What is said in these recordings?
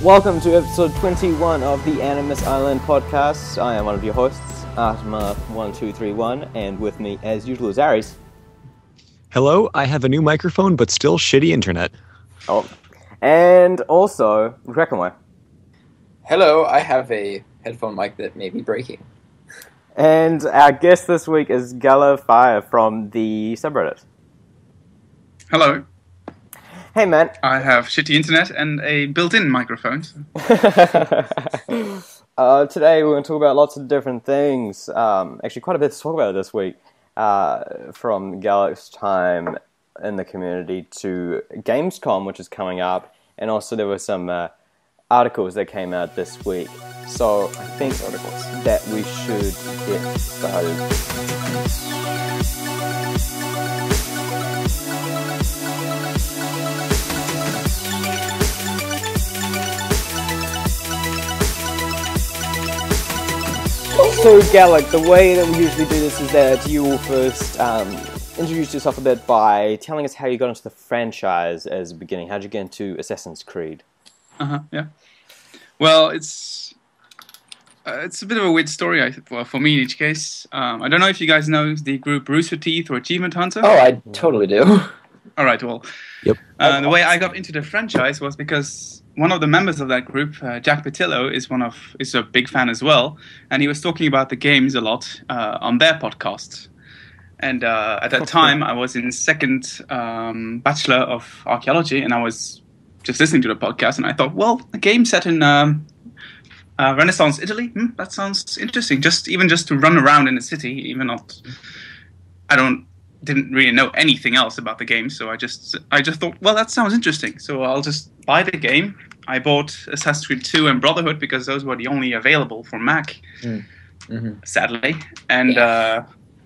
Welcome to episode 21 of the Animus Island podcast. I am one of your hosts, Atma1231, and with me, as usual, is Aries. Hello, I have a new microphone, but still shitty internet. Oh, and also, Reckon. Hello, I have a headphone mic that may be breaking. And our guest this week is GalakFyarr from the subreddit. Hello. Hey, man. I have shitty internet and a built-in microphone. Today we're going to talk about lots of different things. Actually, quite a bit to talk about this week. From Galak's time in the community to Gamescom, which is coming up. And also there were some articles that came out this week. So I think that we should get started. So Galak, the way that we usually do this is that you will first introduce yourself a bit by telling us how you got into the franchise as a beginning. How did you get into Assassin's Creed? Yeah. Well, it's a bit of a weird story, for me in each case. I don't know if you guys know the group Rooster Teeth or Achievement Hunter. Oh, I totally do. All right, well. Yep. The way I got into the franchise was because one of the members of that group, Jack Petillo, is a big fan as well, and he was talking about the games a lot on their podcast. And at that time, I was in second Bachelor of Archaeology, and I was just listening to the podcast, and I thought, well, a game set in Renaissance Italy, that sounds interesting. Just to run around in the city, didn't really know anything else about the game, so I just thought, well, that sounds interesting, so I'll just buy the game. I bought Assassin's Creed 2 and Brotherhood because those were the only available for Mac, sadly. And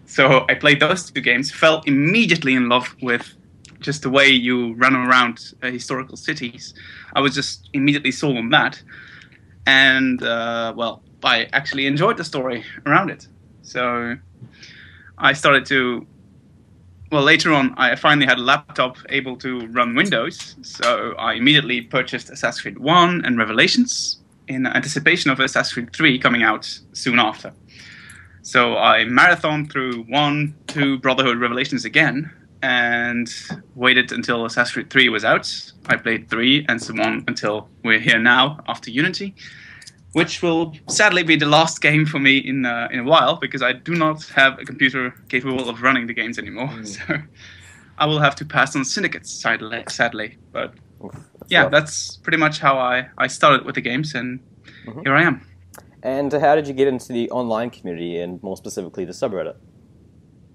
so I played those two games, fell immediately in love with just the way you run around historical cities. I was just immediately sold on that. And, well, I actually enjoyed the story around it. So I started to... Well, later on, I finally had a laptop able to run Windows, so I immediately purchased Assassin's Creed 1 and Revelations in anticipation of Assassin's Creed 3 coming out soon after. So I marathoned through 1, 2, Brotherhood, Revelations again, and waited until Assassin's Creed 3 was out. I played 3 and so on until we're here now after Unity, which will sadly be the last game for me in a while, because I do not have a computer capable of running the games anymore. So I will have to pass on Syndicate, sadly. But yeah, that's pretty much how I started with the games, and here I am. And how did you get into the online community, and more specifically the subreddit?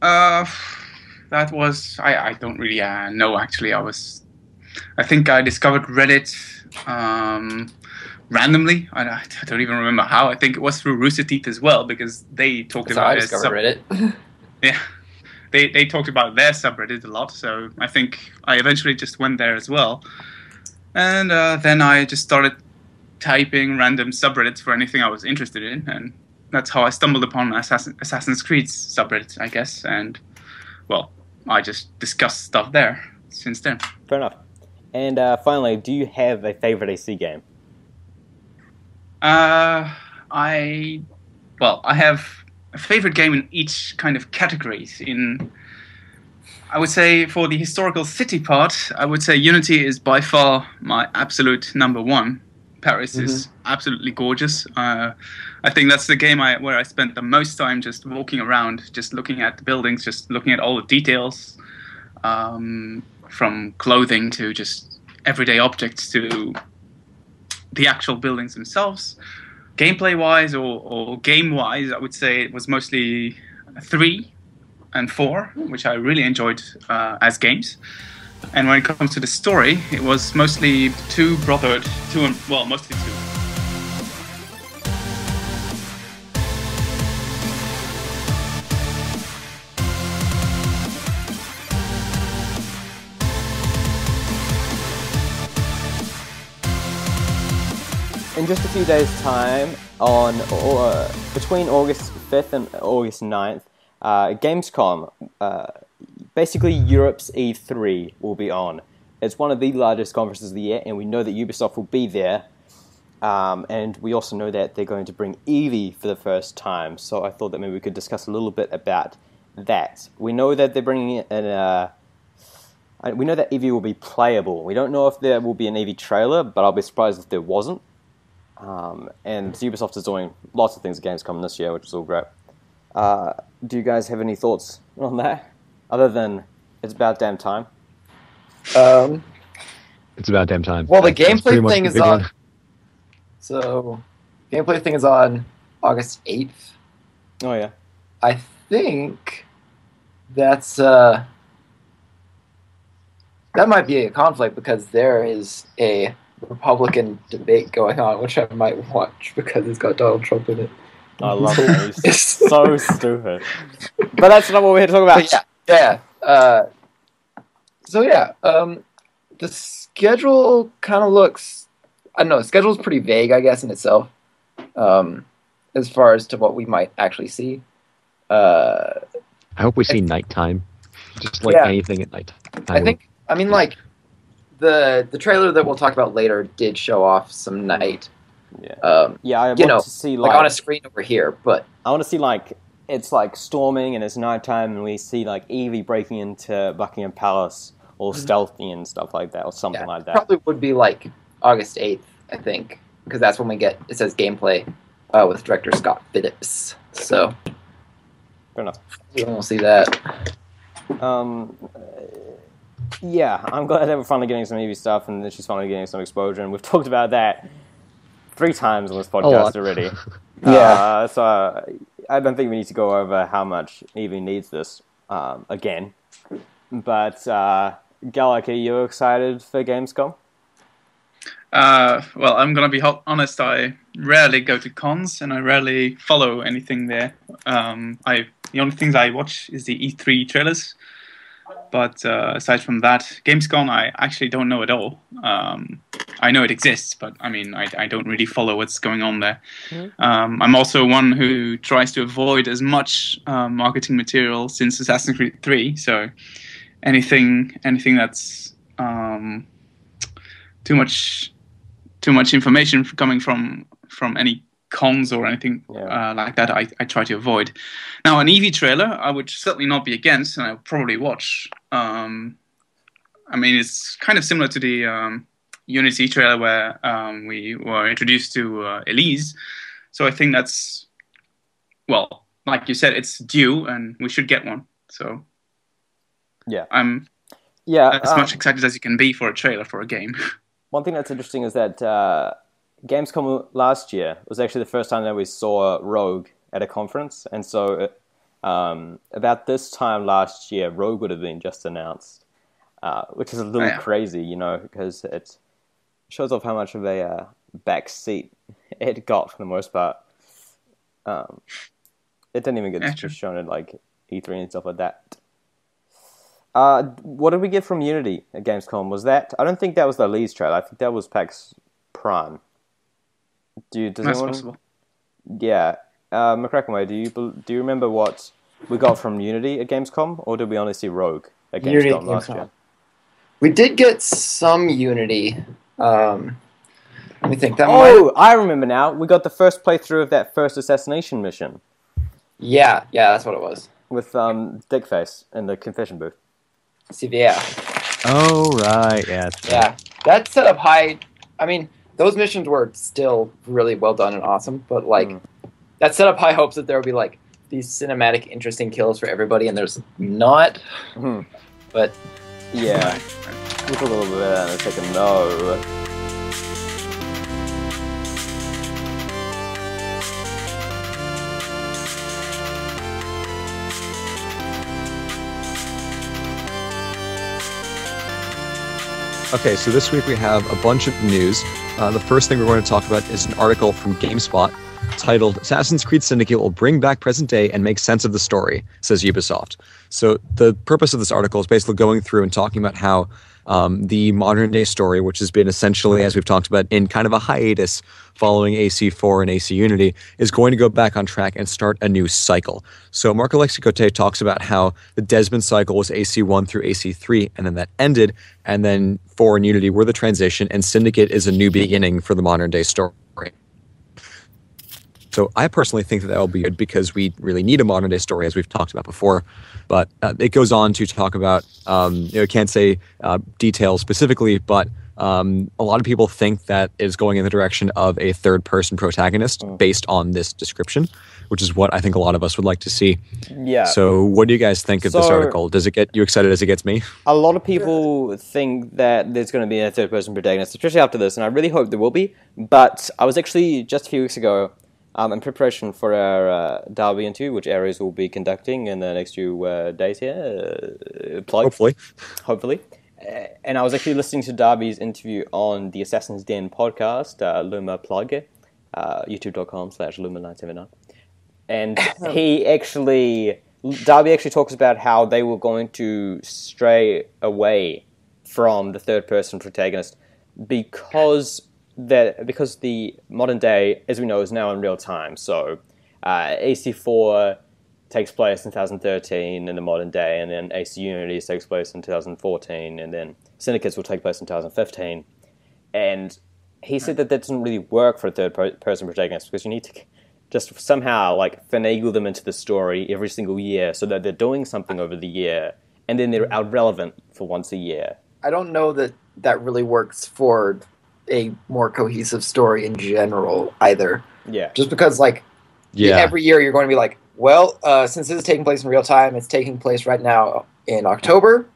That was... I don't really know, actually. I think I discovered Reddit... randomly. I don't even remember how. I think it was through Rooster Teeth as well, because they talked about I discovered Reddit. Yeah, they talked about their subreddit a lot, so I think I eventually just went there as well. And then I just started typing random subreddits for anything I was interested in, and that's how I stumbled upon Assassin's Creed's subreddit, I guess. And, well, I just discussed stuff there since then. Fair enough. And finally, do you have a favorite AC game? I have a favorite game in each kind of categories. I would say for the historical city part, I would say Unity is by far my absolute number one. Paris is absolutely gorgeous. I think that's the game where I spent the most time just walking around, just looking at the buildings, just looking at all the details, from clothing to just everyday objects to the actual buildings themselves. Gameplay-wise or game-wise, I would say it was mostly 3 and 4, which I really enjoyed as games. And when it comes to the story, it was mostly 2, Brotherhood, mostly 2. In just a few days' time, between August 5th and August 9th, Gamescom, basically Europe's E3, will be on. It's one of the largest conferences of the year, and we know that Ubisoft will be there. And we also know that they're going to bring Eevee for the first time, so I thought that maybe we could discuss a little bit about that. We know that they're bringing in we know that Eevee will be playable. We don't know if there will be an Eevee trailer, but I'll be surprised if there wasn't. And Ubisoft is doing lots of things at Gamescom this year, which is all great. Do you guys have any thoughts on that? Other than, it's about damn time. It's about damn time. Well, the That's pretty gameplay much thing the is big on. one. So, gameplay thing is on August 8th. Oh, yeah. I think that's that might be a conflict because there is a Republican debate going on, which I might watch because it's got Donald Trump in it. I love that. He's so stupid. But that's not what we're here to talk about. But the schedule kind of looks. I don't know. The schedule is pretty vague, I guess, in itself, as far as to what we might actually see. I hope we see nighttime. Just like anything at night. I mean, like, the trailer that we'll talk about later did show off some night. Yeah. I want to see like on a screen over here, but I want to see like it's like storming and it's nighttime and we see like Eevee breaking into Buckingham Palace all stealthy and stuff like that or something like that. Probably would be like August 8th, I think, because that's when we get it says gameplay with director Scott Phillips. So fair enough. We'll see that. Yeah, I'm glad that we're finally getting some Eevee stuff and that she's finally getting some exposure, and we've talked about that 3 times on this podcast already. So I don't think we need to go over how much Eevee needs this again. But Galak, are you excited for Gamescom? Well, I'm gonna be honest. I rarely go to cons and I rarely follow anything there. The only things I watch is the E3 trailers. But aside from that, Gamescom I actually don't know at all. I know it exists, but I mean I don't really follow what's going on there. I'm also one who tries to avoid as much marketing material since Assassin's Creed 3. So anything that's too much information coming from any cons or anything like that, I try to avoid. Now, an Eevee trailer, I would certainly not be against, and I would probably watch. I mean, it's kind of similar to the Unity trailer where we were introduced to Elise. So I think that's, well, like you said, it's due, and we should get one. So I'm as much excited as you can be for a trailer for a game. One thing that's interesting is that Gamescom last year was actually the first time that we saw Rogue at a conference, and so about this time last year, Rogue would have been just announced, which is a little crazy, you know, because it shows off how much of a back seat it got for the most part. It didn't even get shown at like E3 and stuff like that. What did we get from Unity at Gamescom? Was that? I don't think that was the Elise trailer. I think that was PAX Prime. Does That's possible. Yeah, McCrackenway, do you remember what we got from Unity at Gamescom, or did we only see Rogue at Gamescom last year? We did get some Unity. Let me think. I remember now. We got the first playthrough of that first assassination mission. Yeah, that's what it was. With Dickface in the confession booth. Yeah. Oh, right, yeah. Yeah, that set up high. I mean, those missions were still really well done and awesome, but like that set up high hopes that there would be like these cinematic, interesting kills for everybody, and there's not. But yeah, we'll talk a little bit about that in a second. No. Okay, so this week we have a bunch of news. The first thing we're going to talk about is an article from GameSpot titled Assassin's Creed Syndicate will bring back present day and make sense of the story, says Ubisoft. So the purpose of this article is basically going through and talking about how the modern day story, which has been essentially, as we've talked about, in kind of a hiatus following AC4 and AC Unity, is going to go back on track and start a new cycle. So Marc-Alexis Cote talks about how the Desmond cycle was AC1 through AC3, and then that ended, and then 4 and Unity were the transition, and Syndicate is a new beginning for the modern day story. So I personally think that will be good because we really need a modern day story, as we've talked about before. But it goes on to talk about, can't say details specifically, but a lot of people think that it's going in the direction of a third person protagonist based on this description, which is what I think a lot of us would like to see. Yeah. So what do you guys think of this article? Does it get you excited as it gets me? A lot of people think that there's going to be a third person protagonist, especially after this, and I really hope there will be. But I was actually, just a few weeks ago, in preparation for our Derby interview, which Aries will be conducting in the next few days here. Hopefully. And I was actually listening to Derby's interview on the Assassin's Den podcast, Luma plug, youtube.com/Luma979. And Derby actually talks about how they were going to stray away from the third person protagonist because the modern day, as we know, is now in real time. So AC4 takes place in 2013 in the modern day, and then AC Unity takes place in 2014, and then Syndicates will take place in 2015. And he said that doesn't really work for a third-person protagonist because you need to just somehow finagle them into the story every single year so that they're doing something over the year, and then they're relevant for once a year. I don't know that really works for a more cohesive story in general either. Yeah. Just because every year you're going to be like, well, since this is taking place in real time, it's taking place right now in October.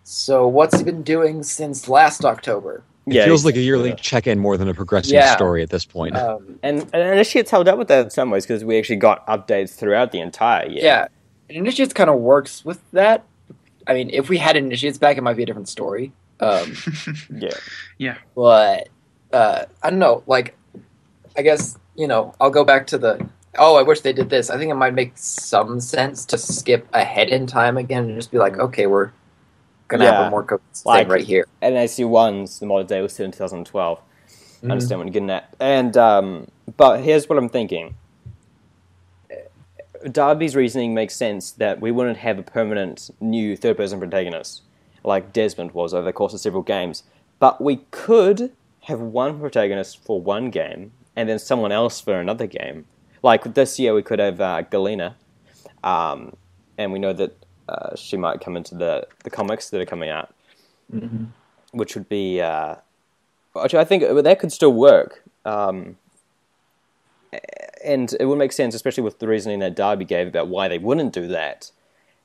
So what's he been doing since last October? It feels like a yearly check-in more than a progressing story at this point. And Initiates held up with that in some ways because we actually got updates throughout the entire year. Yeah, and Initiates kind of works with that. I mean, if we had Initiates back, it might be a different story. Yeah. But I don't know. I guess I'll go back to I wish they did this. I think it might make some sense to skip ahead in time again and just be like, okay, we're gonna have a more cohesive thing right here. And AC1's the modern day was still in 2012. I understand what you're getting at. And but here's what I'm thinking. Darby's reasoning makes sense that we wouldn't have a permanent new third-person protagonist like Desmond was over the course of several games. But we could have one protagonist for one game and then someone else for another game. Like this year we could have Galena, and we know that she might come into the comics that are coming out, which would be, which I think that could still work. And it would make sense, especially with the reasoning that Darby gave about why they wouldn't do that.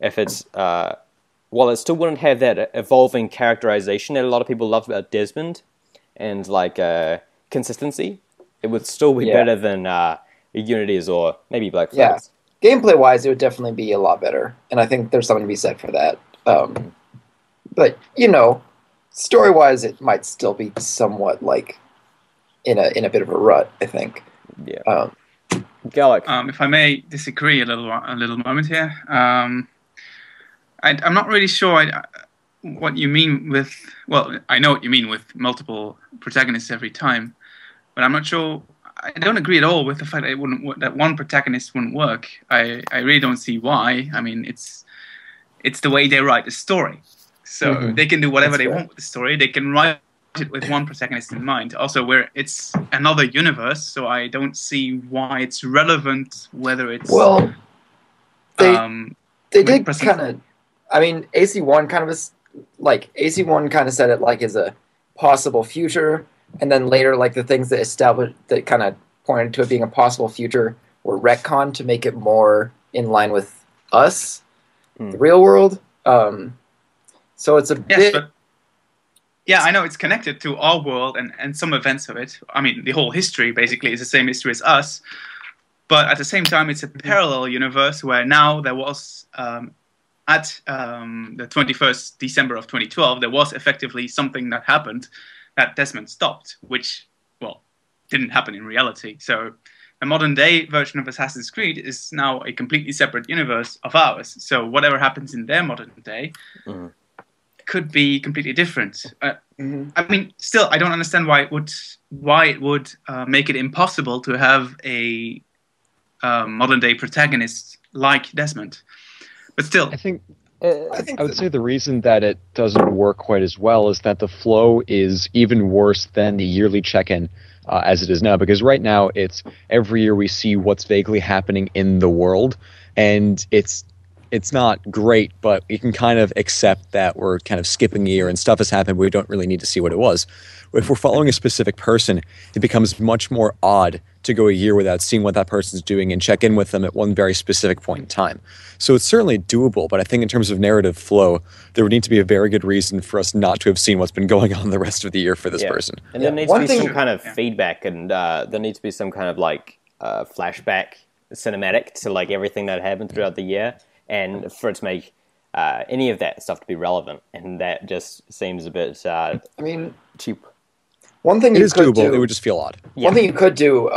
If it's, while it still wouldn't have that evolving characterization that a lot of people love about Desmond, and consistency, it would still be better than Unities or maybe Black Flags. Yeah, gameplay-wise, it would definitely be a lot better, and I think there's something to be said for that. But story-wise, it might still be somewhat in a bit of a rut, I think. Yeah. Galak. If I may disagree a little moment here, I'm not really sure what you mean with. Well, I know what you mean with multiple protagonists every time, but I'm not sure. I don't agree at all with the fact that that one protagonist wouldn't work. I really don't see why. I mean, it's the way they write the story, so they can do whatever they want with the story. They can write it with one protagonist in mind. Also, where it's another universe, so I don't see why it's relevant whether it's they did kind of. I mean, AC1 kind of is AC1 kind of said it as a possible future, and then later the things that kind of pointed to it being a possible future were retconned to make it more in line with us, the real world. So it's a bit. But yeah, I know it's connected to our world and some events of it. I mean, the whole history basically is the same history as us, but at the same time, it's a parallel universe where now there was. At the 21st December of 2012, there was effectively something that happened that Desmond stopped, which, didn't happen in reality. So the modern-day version of Assassin's Creed is now a completely separate universe of ours. So whatever happens in their modern day could be completely different. I mean, still, I don't understand why it would make it impossible to have a modern-day protagonist like Desmond. But still, I think I would say the reason that it doesn't work quite as well is that the flow is even worse than the yearly check-in. as it is now, because right now it's every year we see what's vaguely happening in the world, and it's not great, but we can kind of accept that we're kind of skipping a year and stuff has happened. We don't really need to see what it was. If we're following a specific person, it becomes much more odd to go a year without seeing what that person's doing and check in with them at one very specific point in time. So it's certainly doable, but I think in terms of narrative flow, there would need to be a very good reason for us not to have seen what's been going on the rest of the year for this person. And there needs to be some kind of feedback, and there needs to be some kind of like flashback cinematic to like everything that happened throughout the year, and for it to make any of that stuff to be relevant. And that just seems a bit cheap. One thing it is doable. It would just feel odd. One thing you could do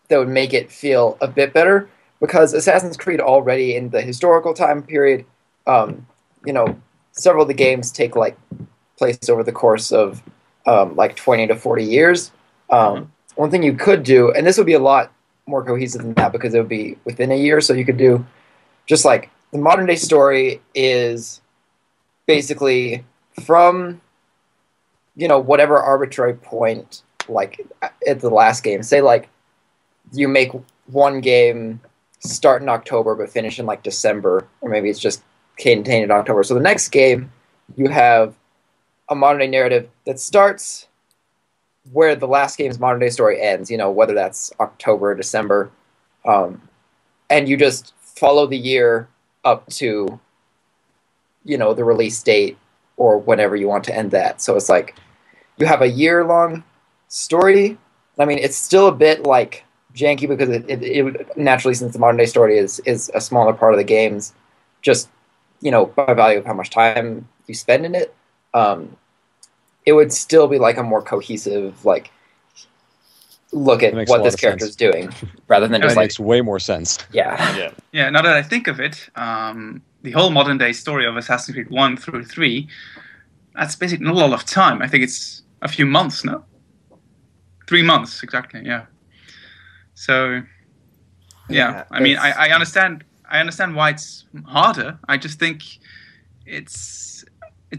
that would make it feel a bit better, because Assassin's Creed already in the historical time period, several of the games take like place over the course of like 20 to 40 years. One thing you could do, and this would be a lot more cohesive than that because it would be within a year, so you could do just like the modern day story is basically from whatever arbitrary point, like at the last game. Say like you make one game start in October but finish in like December, or maybe it's just contained in October. So the next game you have a modern day narrative that starts where the last game's modern day story ends, whether that's October or December, and you just follow the year up to the release date or whenever you want to end that. So it's like you have a year-long story. I mean, it's still a bit like janky because it would naturally, since the modern day story is a smaller part of the games, just by value of how much time you spend in it, it would still be like a more cohesive like look at what this character is doing, rather than just like makes way more sense. Yeah. Now that I think of it, the whole modern day story of Assassin's Creed 1 through 3, that's basically not a lot of time. I think it's a few months, no? 3 months, exactly, yeah. So, I mean, I understand why it's harder. I just think it's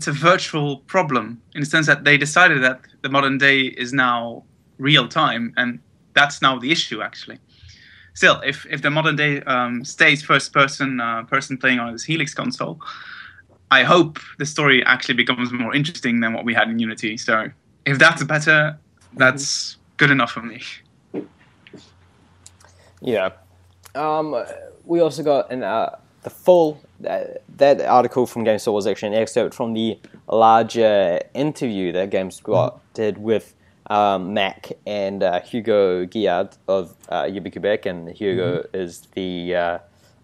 a virtual problem in the sense that they decided that the modern day is now real time, and that's now the issue, actually. Still, if the modern day stays first person playing on his Helix console, I hope the story actually becomes more interesting than what we had in Unity. So if that's better, that's good enough for me. Yeah. We also got the full that article from GameSpot was actually an excerpt from the larger interview that GameSpot did with Mac and Hugo Guillard of Ubi Quebec, and Hugo is I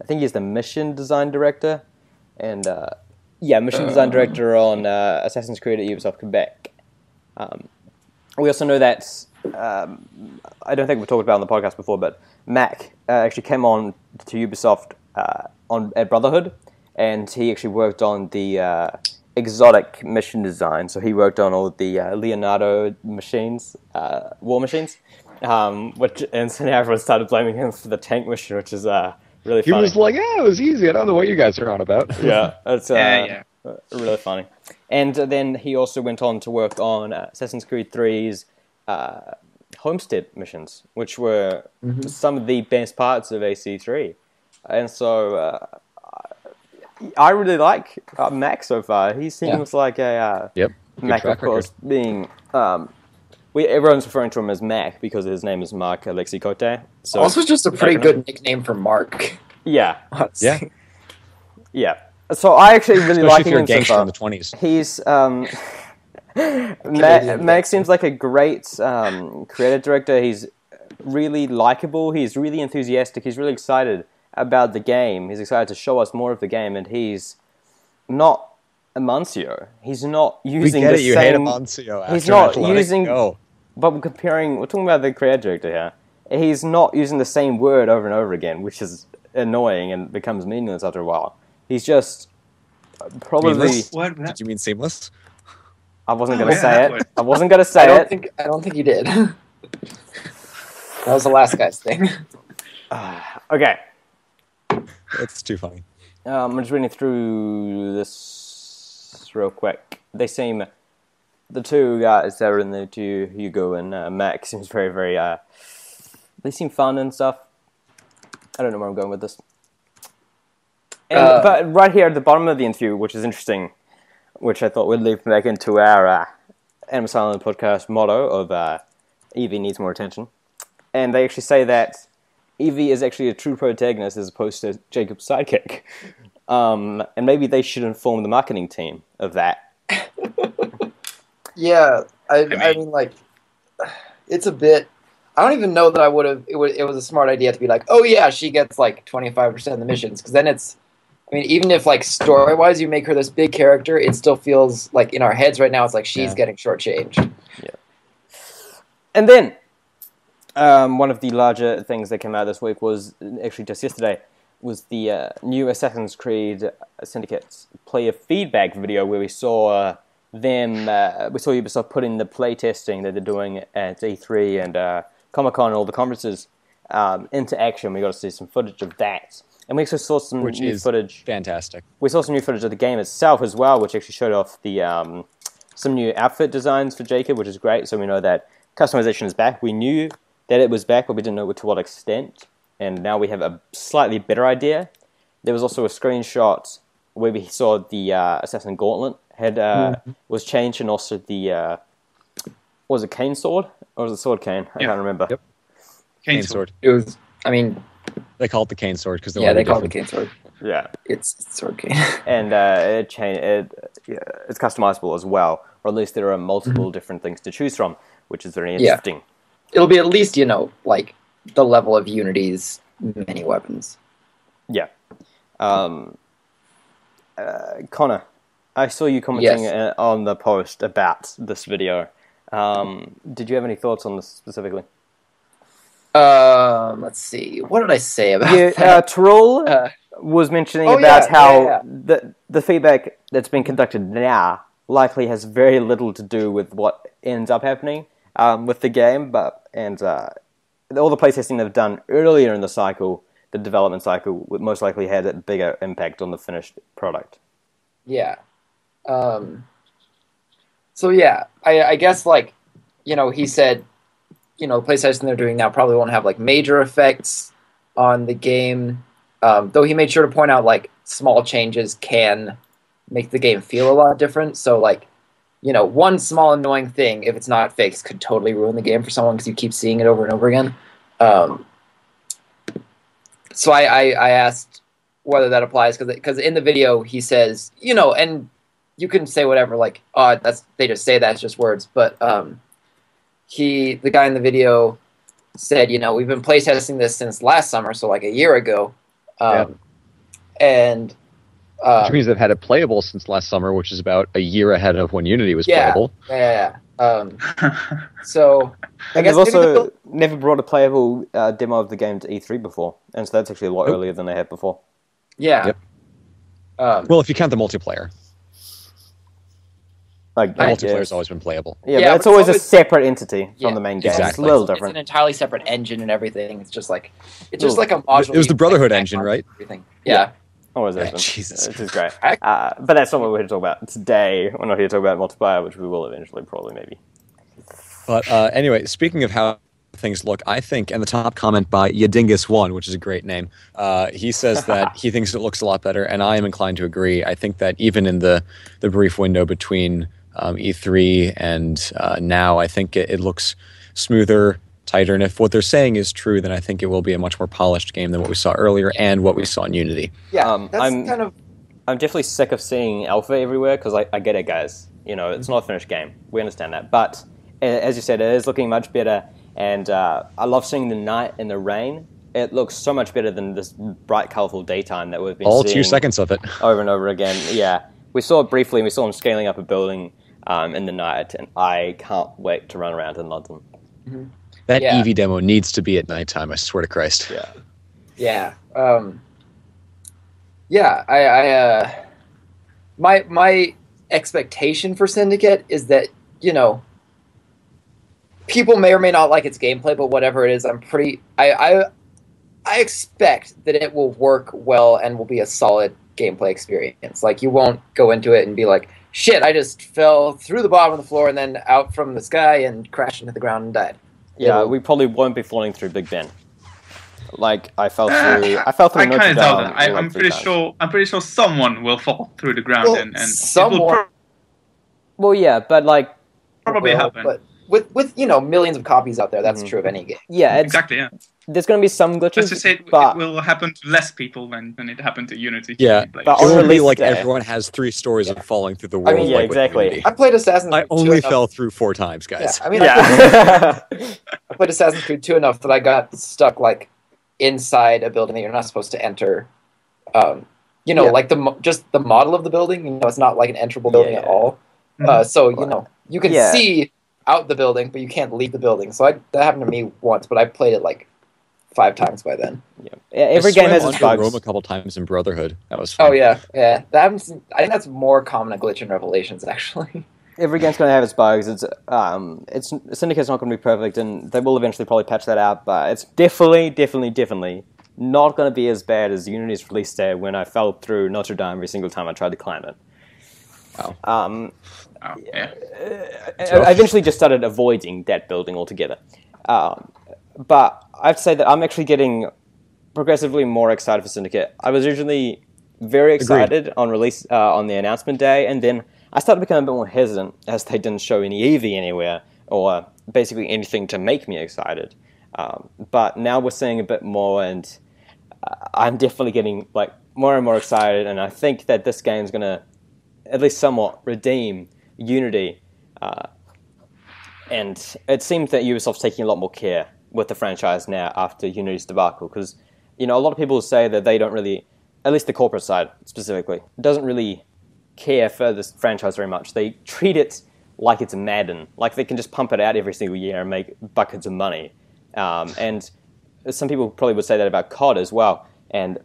think he's the mission design director, and mission design director on Assassin's Creed at Ubisoft Quebec. We also know that I don't think we've talked about it on the podcast before, but Mac actually came on to Ubisoft at Brotherhood, and he actually worked on the exotic mission design. So he worked on all of the Leonardo machines, war machines, and so now everyone started blaming him for the tank mission, which is really funny. He was like, it was easy. I don't know what you guys are on about. Yeah, it's really funny. And then he also went on to work on Assassin's Creed 3's homestead missions, which were some of the best parts of AC3. And so I really like Mac so far. He seems like a Mac, of course, being everyone's referring to him as Mac because his name is Mark Lexicote. So also just a pretty good nickname for Mark. Yeah. Yeah. So I actually really like him in the 20s. He's Mac seems like a great creative director. He's really likable. He's really enthusiastic. He's really excited about the game. He's excited to show us more of the game, and he's not Amancio. He's not using the same... You hate Amancio. He's not using... But we're talking about the creative director here. He's not using the same word over and over again, which is annoying and becomes meaningless after a while. He's just probably... Did you mean seamless? I wasn't going to say it. I wasn't going to say it. I don't think you did. That was the last guy's thing. Okay. It's too funny. I'm just reading through this real quick. They seem the two guys that are in there, Hugo and Max, seems very, very. They seem fun and stuff. I don't know where I'm going with this. But right here at the bottom of the interview, which is interesting, which I thought would lead back into our Animus Island podcast motto of Evie needs more attention. And they actually say that Evie is actually a true protagonist as opposed to Jacob's sidekick. And maybe they should inform the marketing team of that. Yeah, I mean, like, it's a bit... I don't even know that I would have... It was a smart idea to be like, oh yeah, she gets like 25% of the missions, because then it's... I mean, even if, like, story-wise you make her this big character, it still feels like in our heads right now it's like she's getting shortchanged. Yeah. And then, one of the larger things that came out this week was, actually just yesterday, was the new Assassin's Creed Syndicate player feedback video where we saw Ubisoft put in the playtesting that they're doing at E3 and Comic-Con and all the conferences into action. We got to see some footage of that. And we actually saw some new footage. Fantastic. We saw some new footage of the game itself as well, which actually showed off the some new outfit designs for Jacob, which is great. So we know that customization is back. We knew that it was back, but we didn't know to what extent. And now we have a slightly better idea. There was also a screenshot where we saw the Assassin Gauntlet was changed, and also the was it cane sword or was it sword cane? I can't remember. Yep. Cane sword. It was. I mean, they call it the cane sword because they call it the cane sword. Yeah, it's sword cane. And it's customizable as well, or at least there are multiple different things to choose from, which is very interesting. Yeah. It'll be at least like the level of Unity's many weapons. Yeah. Connor, I saw you commenting on the post about this video. Did you have any thoughts on this specifically? Let's see. What did I say about that? Terrell was mentioning how the feedback that's been conducted now likely has very little to do with what ends up happening with the game, and all the playtesting they've done earlier in the cycle, the development cycle, would most likely had a bigger impact on the finished product. Yeah. So yeah, I guess like, he said, PlayStation they're doing now probably won't have like major effects on the game. Though he made sure to point out like small changes can make the game feel a lot different. So like, one small annoying thing, if it's not fixed, could totally ruin the game for someone because you keep seeing it over and over again. So I asked whether that applies because in the video he says, and you can say whatever, like, oh, they just say that, it's just words. But the guy in the video said, we've been playtesting this since last summer, so like a year ago. And which means they've had it playable since last summer, which is about a year ahead of when Unity was playable. Yeah. So I guess they've also never brought a playable demo of the game to E3 before, and so that's actually a lot earlier than they had before. Yeah. Yep. Well, if you count the multiplayer. Like, the multiplayer's always been playable. Yeah, but it's always a separate entity from the main game. Exactly. It's a little different. It's an entirely separate engine and everything. It's just like a module. It was the Brotherhood engine, right? Everything. Yeah. Always has Yeah, been. Jesus. Which is great. But that's not what we're here to talk about today. We're not here to talk about multiplayer, which we will eventually, probably, maybe. But anyway, speaking of how things look, I think, and the top comment by Yadingus1, which is a great name, he says that he thinks it looks a lot better, and I am inclined to agree. I think that even in the brief window between E3 and now, I think it looks smoother, tighter, and if what they're saying is true, then I think it will be a much more polished game than what we saw earlier and what we saw in Unity. Yeah, I'm definitely sick of seeing alpha everywhere, because I get it, guys. It's not a finished game. We understand that. But, as you said, it is looking much better, and I love seeing the night and the rain. It looks so much better than this bright, colourful daytime that we've been seeing. All 2 seconds of it. Over and over again, yeah. We saw it briefly, and we saw him scaling up a building in the night, and I can't wait to run around in London. Mm-hmm. That Eevee demo needs to be at nighttime, I swear to Christ. Yeah. My expectation for Syndicate is that, people may or may not like its gameplay, but whatever it is, I expect that it will work well and will be a solid gameplay experience. Like, you won't go into it and be like, shit, I just fell through the bottom of the floor and then out from the sky and crashed into the ground and died. Yeah, we probably won't be falling through Big Ben. Like I fell through. I fell through I Notre kind of Dame. doubt that. like I'm 3 pretty times. sure. I'm pretty sure someone will fall through the ground, Well, and it will someone Well, yeah, but like, probably will, happen. But with millions of copies out there, that's true of any game. yeah, it's, Exactly. Yeah. there's going to be some glitches. Let's just say it but will happen to less people than it happened to Unity. Yeah, players. but It on will be release like day- everyone has 3 stories of falling through the world. mean, yeah, like with exactly. Unity. I played Assassin's Creed I 2 only enough. fell through 4 times, Yeah, guys. I mean, yeah. I played Assassin's Creed 2 enough that I got stuck like inside a building that you're not supposed to enter. Yeah. Like just the model of the building. It's not like an enterable building at all. So you can Yeah. see out the building, but you can't leave the building. So that happened to me once, but I played it like 5 times by then. Yeah, every I game swam has its under bugs. Rome a couple times in Brotherhood. That was fun. Oh yeah. That happens. I think that's more common a glitch in Revelations actually. Every game's going to have its bugs. It's Syndicate's not going to be perfect, and they will eventually probably patch that out. But it's definitely not going to be as bad as Unity's release day when I fell through Notre Dame every single time I tried to climb it. Wow. Oh, yeah. I eventually just started avoiding that building altogether. But I have to say that I'm actually getting progressively more excited for Syndicate. I was originally very excited on release on the announcement day, and then I started becoming a bit more hesitant as they didn't show any EV anywhere, or basically anything to make me excited. But now we're seeing a bit more, and I'm definitely getting like more and more excited, and I think that this game's going to at least somewhat redeem Unity. And it seems that Ubisoft's taking a lot more care with the franchise now after Unity's debacle, because a lot of people say that they don't really, at least the corporate side specifically, doesn't really care for this franchise very much. They treat it like it's Madden, like they can just pump it out every single year and make buckets of money. And some people probably would say that about COD as well.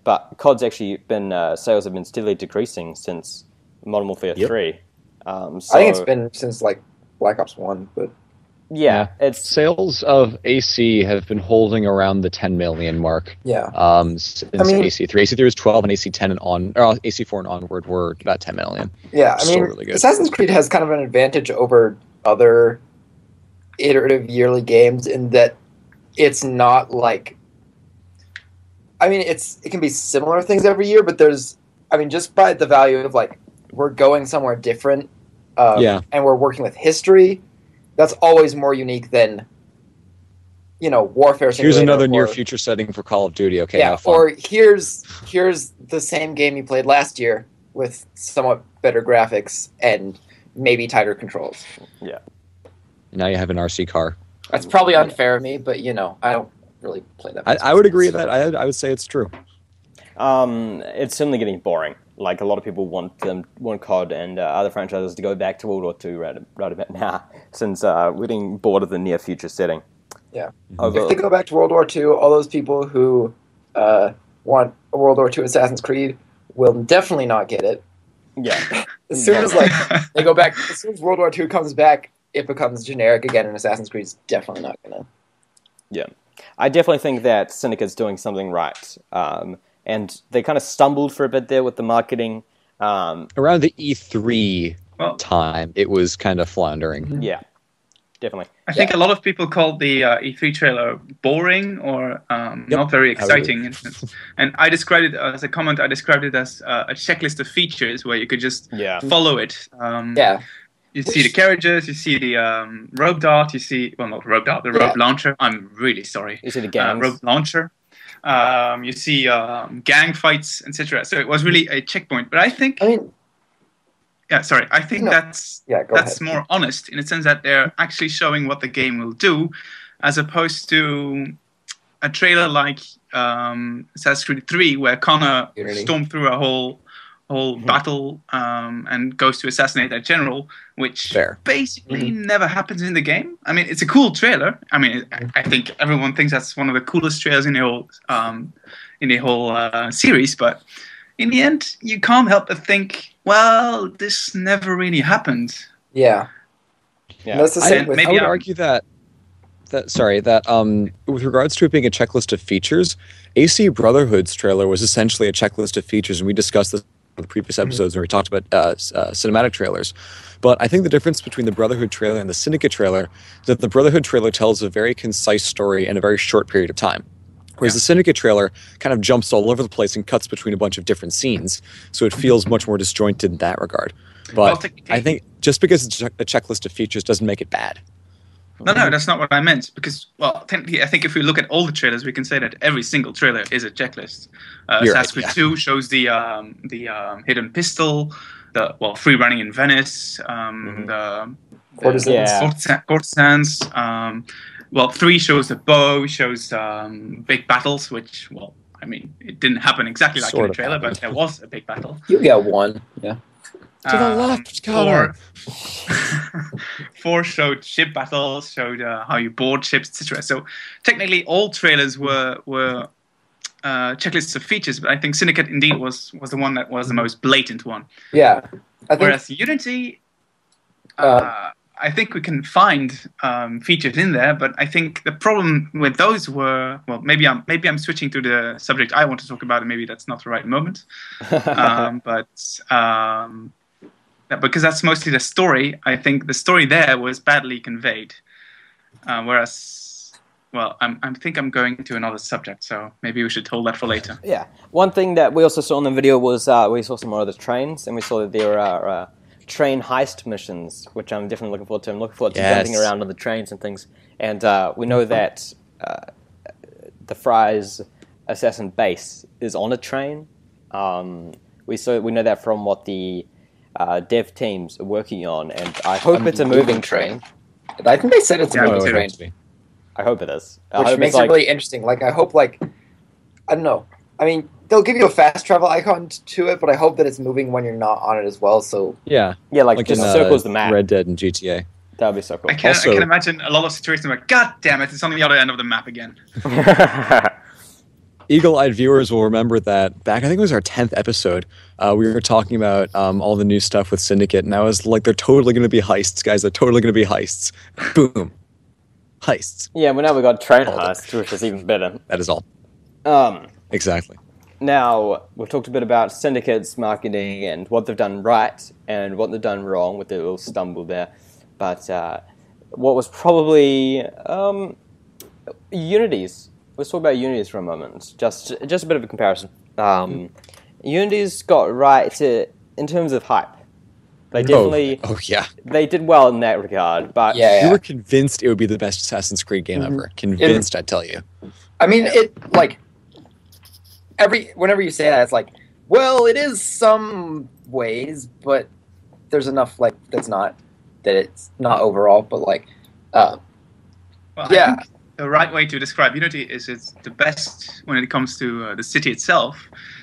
But COD's actually been sales have been steadily decreasing since Modern Warfare 3. I think it's been since like Black Ops 1, but yeah, it's Sales of AC have been holding around the 10 million mark. yeah. Since AC3. AC3 was 12, and AC10 and AC4 and onward were about 10 million. Yeah, I Still mean, really good. Assassin's Creed has kind of an advantage over other iterative yearly games in that it's not like... I mean, it can be similar things every year, but just by the value of, like, we're going somewhere different, and we're working with history, that's always more unique than, Warfare Simulator. Here's another near future setting for Call of Duty. Okay, Yeah, have fun. or here's the same game you played last year with somewhat better graphics and maybe tighter controls. yeah. Now you have an RC car. That's probably unfair of me, but I don't really play that much. I would agree with that. I would say it's true. It's certainly getting boring. Like a lot of people want COD and other franchises to go back to World War II right about now, since we're getting bored of the near future setting. Yeah. Although, If they go back to World War II, all those people who want a World War II Assassin's Creed will definitely not get it. yeah, As soon as they go back, as soon as World War II comes back, it becomes generic again, and Assassin's Creed's definitely not gonna. yeah. I definitely think that Syndicate's doing something right. And they kind of stumbled for a bit there with the marketing. Around the E3 time, it was kind of floundering. Yeah, definitely. I think a lot of people called the E3 trailer boring or not very exciting. And I described it as a comment. I described it as a checklist of features where you could just follow it. You see the carriages, you see the rope dart, you see... Well, not rope dart, the rope launcher. I'm really sorry. You see the gangs. Rope launcher. You see gang fights, etc. So it was really a checkpoint. But I think... I think that's more honest in the sense that they're actually showing what the game will do, as opposed to a trailer like Assassin's Creed 3, where Connor stormed through a whole battle and goes to assassinate a general, which basically never happens in the game. I mean, it's a cool trailer. I mean, I think everyone thinks that's one of the coolest trailers in the whole series. But in the end, you can't help but think, well, this never really happened. Yeah. That's the same I would argue that with regards to it being a checklist of features, AC Brotherhood's trailer was essentially a checklist of features, and we discussed this of the previous episodes where we talked about cinematic trailers. But I think the difference between the Brotherhood trailer and the Syndicate trailer is that the Brotherhood trailer tells a very concise story in a very short period of time. Whereas the Syndicate trailer kind of jumps all over the place and cuts between a bunch of different scenes, so it feels much more disjointed in that regard. But I think just because it's a checklist of features doesn't make it bad. No, that's not what I meant. Because, well, technically, I think if we look at all the trailers, we can say that every single trailer is a checklist. Assassin's Creed 2 shows the hidden pistol, the free running in Venice, the courtesans. 3 shows the bow, shows big battles, which, I mean, it didn't happen exactly like in the trailer, but there was a big battle. You got one, yeah. To the left, Connor. 4 showed ship battles, showed how you board ships, etc. So technically, all trailers were checklists of features, but I think Syndicate indeed was the one that was the most blatant one. Yeah. Whereas Unity, I think we can find features in there, but I think the problem with those were, maybe I'm switching to the subject I want to talk about, and maybe that's not the right moment. Because that's mostly the story, I think the story there was badly conveyed. Whereas, I think I'm going to another subject, so maybe we should hold that for later. Yeah. One thing that we also saw in the video was we saw some more of the trains, and we saw that there are train heist missions, which I'm definitely looking forward to. I'm looking forward to jumping around on the trains and things. And we know that the Fry's assassin base is on a train. We know that from what the dev teams are working on, and I hope it's a moving train. I think they said it's a moving train. I hope it is. Which makes it really interesting. I hope, I don't know. I mean, they'll give you a fast travel icon to it, but I hope that it's moving when you're not on it as well. So yeah, just circles the map. Red Dead and GTA. That would be so cool. I can imagine a lot of situations where, God damn it, it's on the other end of the map again. Eagle-eyed viewers will remember that back, I think it was our 10th episode, we were talking about all the new stuff with Syndicate, and I was like, they're totally going to be heists, guys. They're totally going to be heists. Boom. Heists. Yeah, well, now we've got train heists, which is even better. That is all. Exactly. Now, we've talked a bit about Syndicate's marketing and what they've done right and what they've done wrong with their little stumble there. But what was probably Unity's. Let's talk about Unity's for a moment. Just a bit of a comparison. Unity's got right in terms of hype. They definitely. Oh yeah. They did well in that regard, but you were convinced it would be the best Assassin's Creed game ever. Convinced, I tell you. I mean, whenever you say that, it's like, well, it is some ways, but there's enough that it's not overall, but I think the right way to describe Unity is it's the best when it comes to the city itself.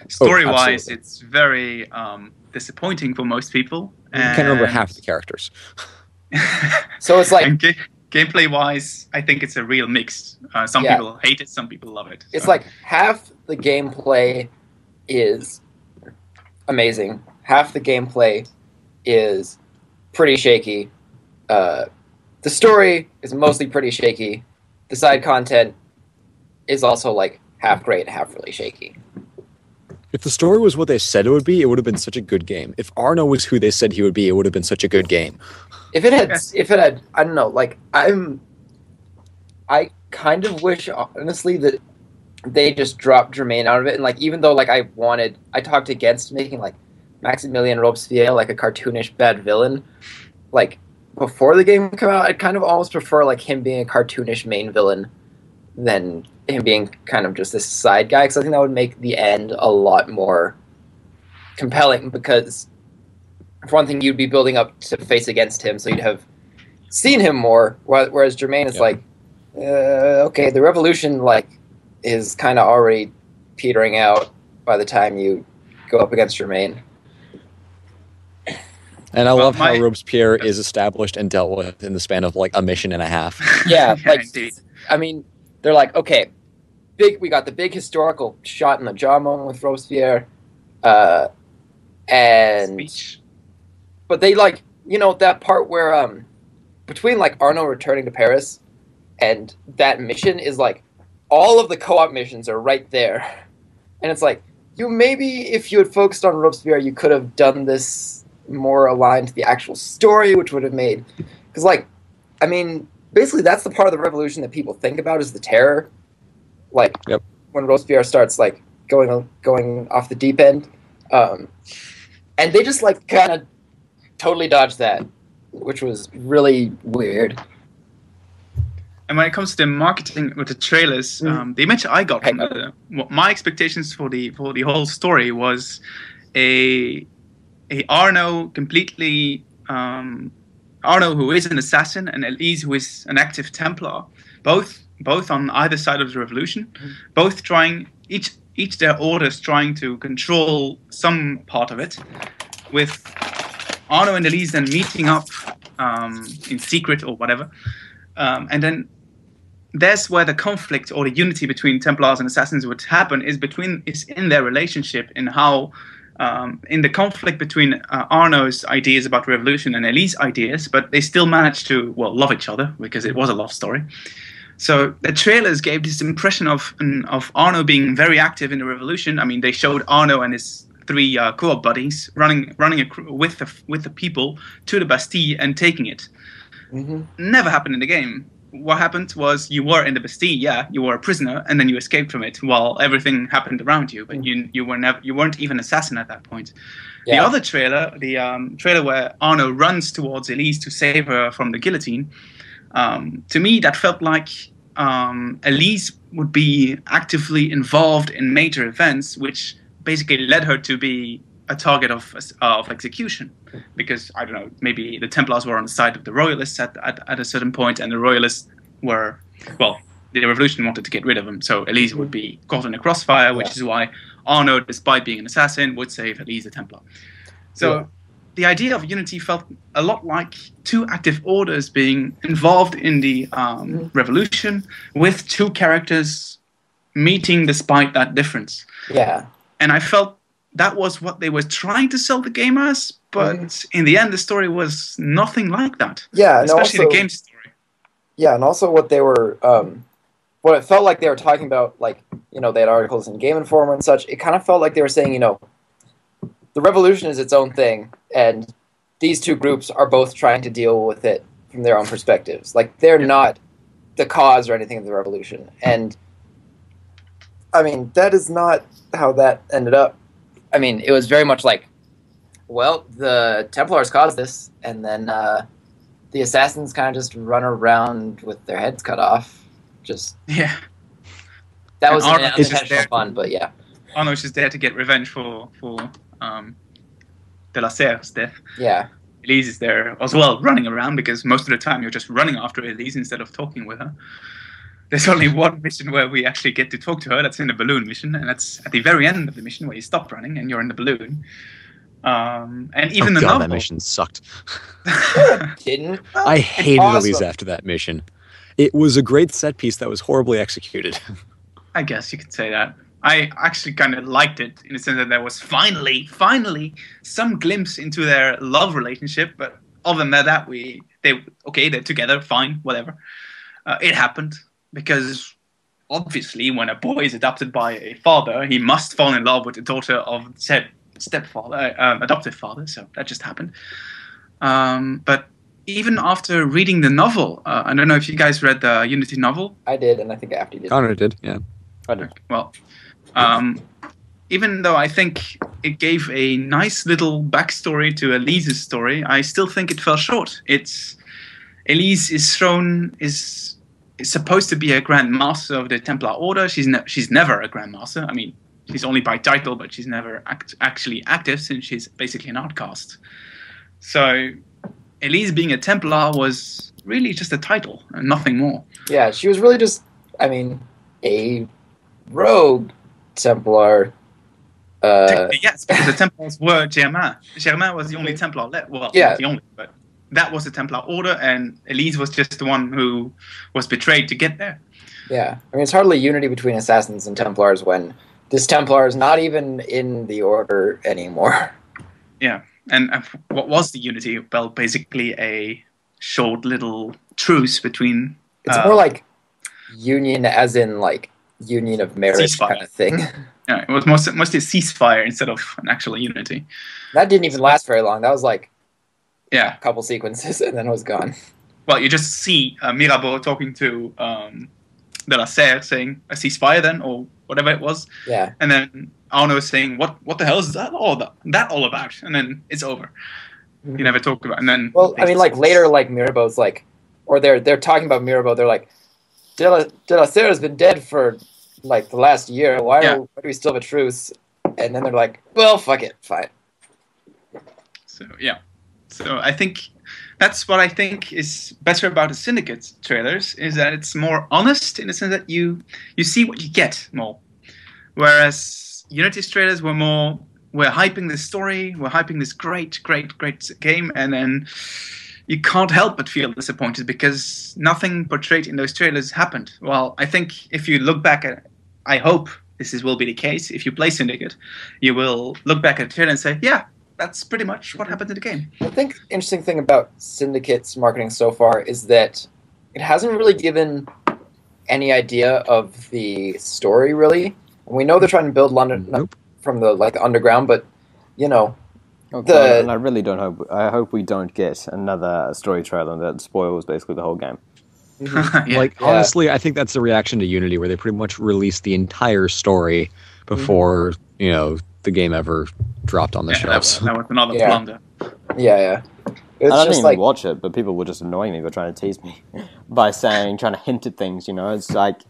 Story-wise, it's very disappointing for most people. I can't remember half the characters. So it's like... And gameplay-wise, I think it's a real mix. Some people hate it, some people love it. It's like half the gameplay is amazing. Half the gameplay is pretty shaky. The story is mostly pretty shaky. The side content is also half great, half really shaky. If the story was what they said it would be, it would have been such a good game. If Arno was who they said he would be, it would have been such a good game. If it had, I don't know, I kind of wish, honestly, that they just dropped Germain out of it. And even though I talked against making Maximilian Robespierre a cartoonish bad villain, before the game came out, I'd kind of almost prefer him being a cartoonish main villain than him being kind of just this side guy, because I think that would make the end a lot more compelling, because for one thing, you'd be building up to face against him, so you'd have seen him more, whereas Germain is okay, the revolution is kind of already petering out by the time you go up against Germain. And I love how Robespierre is established and dealt with in the span of a mission and a half. Yeah, I mean, they're okay, we got the big historical shot in the jaw moment with Robespierre, and speech. But they that part where between Arno returning to Paris and that mission is all of the co-op missions are right there, and it's maybe, if you had focused on Robespierre, you could have done this more aligned to the actual story, which would have made... Because, like, I mean, basically that's the part of the revolution that people think about is the terror. Like, when Robespierre starts, like, going off the deep end. And they just, like, kind of totally dodged that, which was really weird. And when it comes to the marketing with the trailers, the image I got from my expectations for the whole story was a Arno completely Arno who is an assassin and Elise who is an active Templar, both on either side of the revolution, both trying each their orders trying to control some part of it, with Arno and Elise then meeting up in secret or whatever, and then that's where the conflict or the unity between Templars and Assassins would happen, is in their relationship, in how in the conflict between Arno's ideas about revolution and Elise's ideas, but they still managed to love each other because it was a love story. So the trailers gave this impression of Arno being very active in the revolution. I mean, they showed Arno and his 3 co-op buddies running with the people to the Bastille and taking it. Never happened in the game. What happened was you were in the Bastille, you were a prisoner, and then you escaped from it while everything happened around you. But you weren't even an assassin at that point. The other trailer, the trailer where Arno runs towards Elise to save her from the guillotine, to me that felt like Elise would be actively involved in major events, which basically led her to be a target of execution, because I don't know, maybe the Templars were on the side of the Royalists at a certain point, and the Royalists were, the revolution wanted to get rid of them, so Elise would be caught in a crossfire, which is why Arno, despite being an assassin, would save Elise the Templar. So the idea of unity felt a lot like 2 active orders being involved in the revolution, with 2 characters meeting despite that difference. And I felt that was what they were trying to sell the game as, but in the end, the story was nothing like that. Especially the game story. And also what they were, what it felt like they were talking about, like, they had articles in Game Informer and such. It kind of felt like they were saying, the revolution is its own thing, and these 2 groups are both trying to deal with it from their own perspectives. Like, they're not the cause or anything of the revolution. And, I mean, that is not how that ended up. I mean, it was very much like, the Templars caused this, and then the Assassins kind of just run around with their heads cut off. That was unintentional fun, but Arno's just there to get revenge for Lwsrocks' death. Elise is there as well, running around, because most of the time you're just running after Elise instead of talking with her. There's only one mission where we actually get to talk to her. That's in the balloon mission, and that's at the very end of the mission where you stop running and you're in the balloon. And even the novel, that mission sucked. Didn't. I hated Elise after that mission. It was a great set piece that was horribly executed. I guess you could say that. I actually kind of liked it in the sense that there was finally some glimpse into their love relationship. But other than that, they're together, fine, whatever. It happened. Because obviously, when a boy is adopted by a father, he must fall in love with the daughter of said stepfather, adoptive father. So that just happened. But even after reading the novel, I don't know if you guys read the Unity novel. I did, and I think Afty did. Connor did, yeah. I did. Well, even though I think it gave a nice little backstory to Elise's story, I still think it fell short. Elise is supposed to be a Grand Master of the Templar Order. She's never a Grand Master. I mean, she's only by title, but she's never actually active, since she's basically an outcast. So Elise being a Templar was really just a title and nothing more. She was really just, a rogue Templar. Yes, because the Templars were Germain. Germain was the only Templar left. Well, not the only, but that was the Templar Order, and Elise was just the one who was betrayed to get there. It's hardly unity between Assassins and Templars when this Templar is not even in the Order anymore. And what was the unity? Well, basically a short little truce between... It's more like union, as in, like, union of marriage Ceasefire. kind of thing. Yeah, it was mostly a ceasefire instead of an actual unity. That didn't even last very long. That was like Yeah. a couple sequences, and then it was gone. Well, you just see Mirabeau talking to Lwsrocks saying a ceasefire then, or whatever it was. Yeah. And then Arno is saying, what the hell is that all about? And then it's over. Mm-hmm. You never talked about it. And then... Well, I mean, like, later, like, Mirabeau's like... Or they're talking about Mirabeau, they're like, De La Serra's been dead for, like, the last year. Why do we still have a truce? And then they're like, well, fuck it, fine. So, yeah. So I think that's what I think is better about the Syndicate trailers, is that it's more honest in the sense that you see what you get more. Whereas Unity's trailers were more, we're hyping this story, we're hyping this great game, and then you can't help but feel disappointed because nothing portrayed in those trailers happened. Well, I think if you look back at, I hope will be the case, if you play Syndicate, you will look back at the trailer and say, yeah, that's pretty much what happened in the game. I think the interesting thing about Syndicate's marketing so far is that it hasn't really given any idea of the story, really. We know they're trying to build London from the underground, but you know, and I really don't hope. I hope we don't get another story trailer that spoils basically the whole game. Honestly, I think that's the reaction to Unity, where they pretty much released the entire story before the game ever dropped on the shelves. That was another blunder. Yeah. I didn't even watch it, but people were just annoying me by trying to tease me by trying to hint at things. It's like.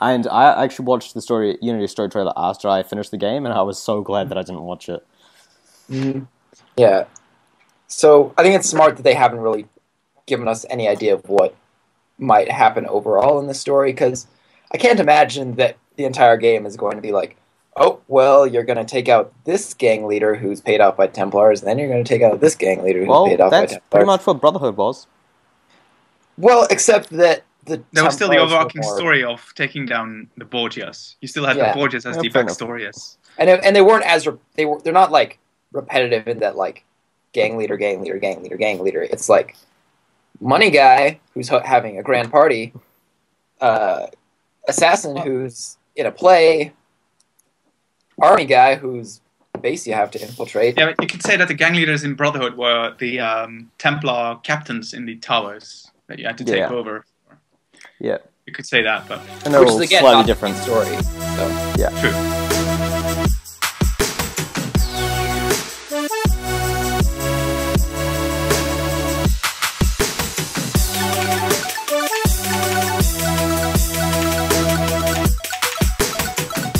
And I actually watched the Unity story trailer after I finished the game, and I was so glad that I didn't watch it. Mm-hmm. Yeah. So I think it's smart that they haven't really given us any idea of what might happen overall in the story, because I can't imagine that the entire game is going to be like, oh, well, you're going to take out this gang leader who's paid off by Templars, and then you're going to take out this gang leader who's paid off by Templars. That's pretty much what Brotherhood was. Well, except that there was still the overarching story of taking down the Borgias. You still had the Borgias as the backstory, and they weren't as they're not like repetitive in that like gang leader. It's like money guy who's having a grand party, assassin who's in a play, army guy whose base you have to infiltrate. Yeah, but you could say that the gang leaders in Brotherhood were the Templar captains in the towers that you had to take over. Yeah, you could say that, but and they're all slightly different stories. So. Yeah, true.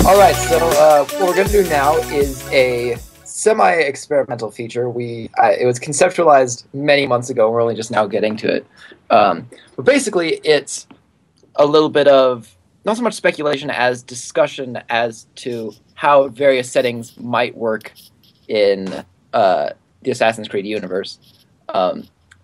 All right, so what we're going to do now is a semi-experimental feature. It was conceptualized many months ago. We're only just now getting to it. But basically, it's a little bit of, not so much speculation as discussion as to how various settings might work in the Assassin's Creed universe.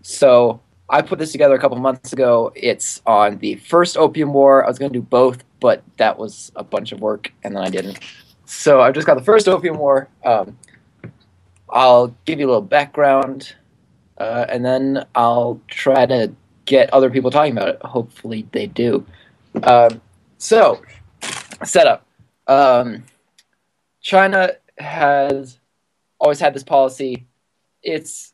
So I put this together a couple months ago. It's on the First Opium War. I was going to do both, but that was a bunch of work, and then I didn't. So I've just got the First Opium War. I'll give you a little background, and then I'll try to get other people talking about it. Hopefully they do. So, setup. China has always had this policy. It's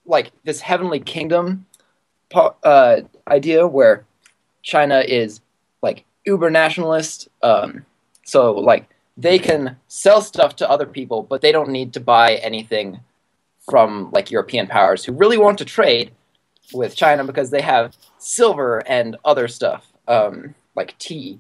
like this heavenly kingdom idea where China is like uber nationalist. So like they can sell stuff to other people, but they don't need to buy anything from like European powers who really want to trade with China because they have silver and other stuff, like tea.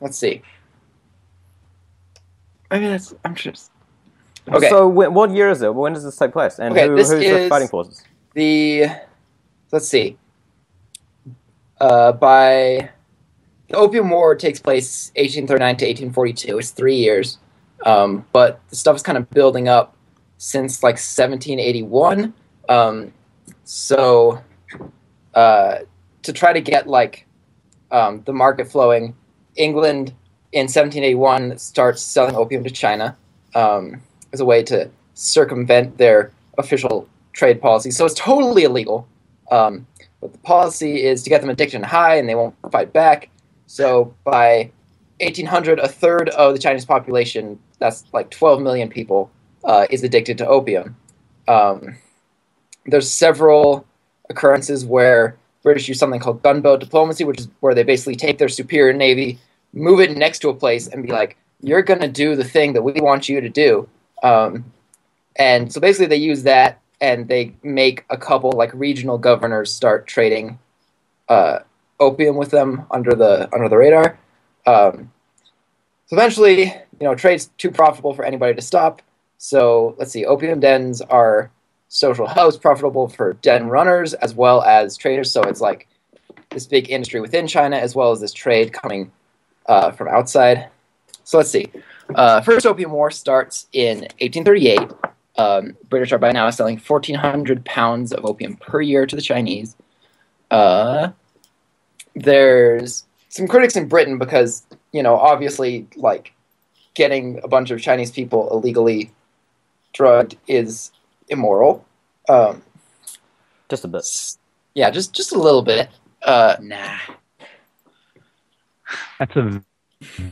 Let's see. I'm just... Okay. So what year is it? When does this take place? And who's the fighting forces? Let's see. The Opium War takes place 1839 to 1842. It's 3 years. But the stuff is kind of building up since like 1781. To try to get like the market flowing, England in 1781 starts selling opium to China as a way to circumvent their official trade policy. So it's totally illegal. But the policy is to get them addicted and high, and they won't fight back. So by 1800, a third of the Chinese population, that's like 12 million people, is addicted to opium. There's several occurrences where British use something called gunboat diplomacy, which is where they basically take their superior navy, move it next to a place, and be like, you're going to do the thing that we want you to do. And so basically they use that, and they make a couple like regional governors start trading opium with them under the radar. So eventually, trade's too profitable for anybody to stop. So let's see, opium dens are social hubs profitable for den runners as well as traders. So it's like this big industry within China as well as this trade coming from outside. So let's see. First Opium War starts in 1838. British are by now selling 1,400 pounds of opium per year to the Chinese. There's some critics in Britain because, obviously, like, getting a bunch of Chinese people illegally drugged is immoral. Just a bit. Yeah, just a little bit. Nah. That's a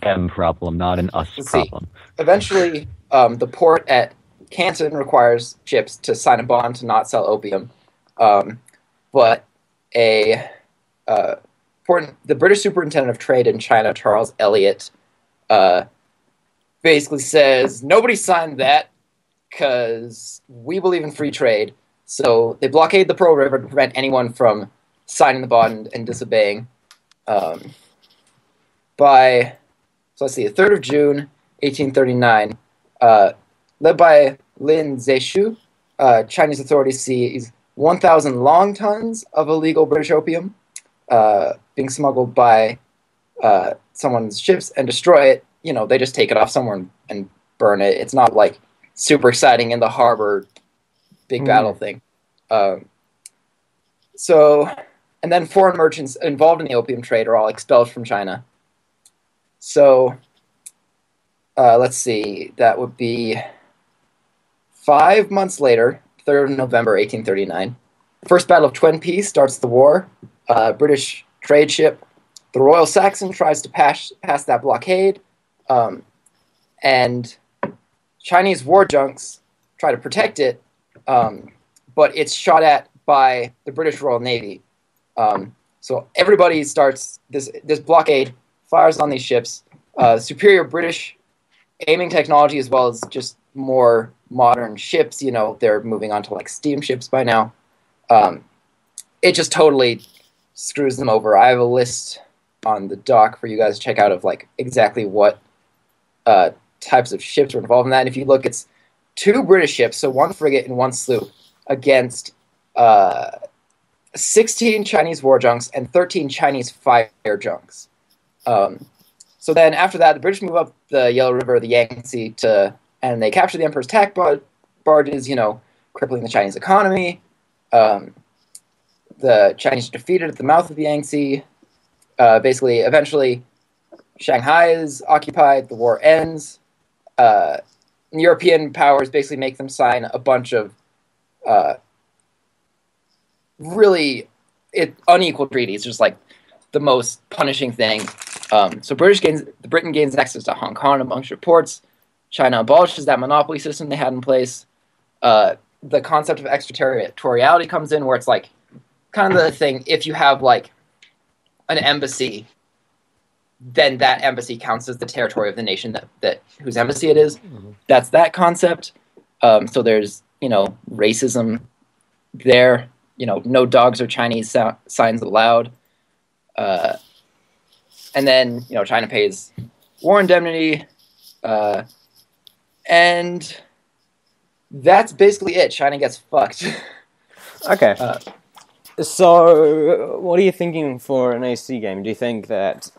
them problem, not an us problem. Eventually, the port at Canton requires ships to sign a bond to not sell opium. But the British Superintendent of Trade in China, Charles Elliot, basically says, nobody signed that because we believe in free trade. So they blockade the Pearl River to prevent anyone from signing the bond and disobeying. So let's see, the 3rd of June, 1839, led by Lin Zexu, Chinese authorities seize 1,000 long tons of illegal British opium being smuggled by someone's ships and destroy it. They just take it off somewhere and burn it. It's not like super exciting in the harbor big battle thing. And then foreign merchants involved in the opium trade are all expelled from China. So, let's see, that would be 5 months later, 3rd of November, 1839. First Battle of Twin Peaks starts the war. British trade ship, the Royal Saxon, tries to pass that blockade, and Chinese war junks try to protect it, but it's shot at by the British Royal Navy. So everybody starts this blockade, fires on these ships. Superior British aiming technology as well as just more modern ships. They're moving on to like steamships by now. It just totally screws them over. I have a list on the dock for you guys to check out of like exactly what types of ships are involved in that. And if you look, it's 2 British ships, so 1 frigate and 1 sloop, against 16 Chinese war junks and 13 Chinese fire junks. So then after that, the British move up the Yellow River, the Yangtze, and they capture the Emperor's tack barges, crippling the Chinese economy. The Chinese are defeated at the mouth of the Yangtze. Basically, eventually, Shanghai is occupied. The war ends. European powers basically make them sign a bunch of really unequal treaties, just like the most punishing thing. So Britain gains access to Hong Kong and a bunch of ports. China abolishes that monopoly system they had in place. The concept of extraterritoriality comes in, where it's like kind of the thing, if you have like an embassy, then that embassy counts as the territory of the nation that whose embassy it is. Mm-hmm. That's that concept. So there's, racism there. No dogs or Chinese signs allowed. And then, China pays war indemnity. And that's basically it. China gets fucked. Okay. So, what are you thinking for an AC game? Do you think that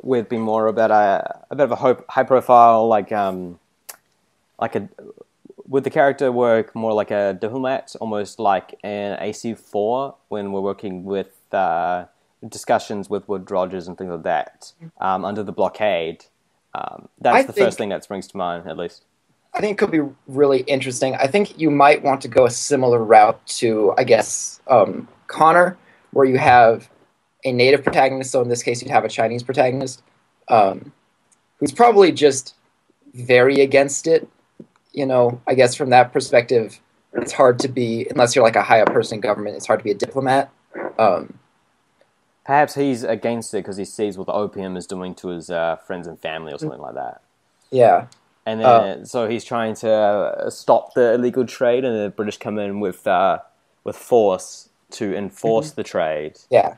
would be more about a bit of a high profile, would the character work more like a diplomat, almost like an AC4 when we're working with discussions with Wood Rogers and things like that under the blockade? That's the first thing that springs to mind, at least. I think it could be really interesting. I think you might want to go a similar route to, I guess, Connor, where you have a native protagonist. So in this case, you'd have a Chinese protagonist who's probably just very against it. You know, I guess from that perspective, it's hard to be, unless you're like a high up person in government, it's hard to be a diplomat. Perhaps he's against it because he sees what the opium is doing to his friends and family or something like that. Yeah. And then, so he's trying to stop the illegal trade, and the British come in with force to enforce the trade. Yeah.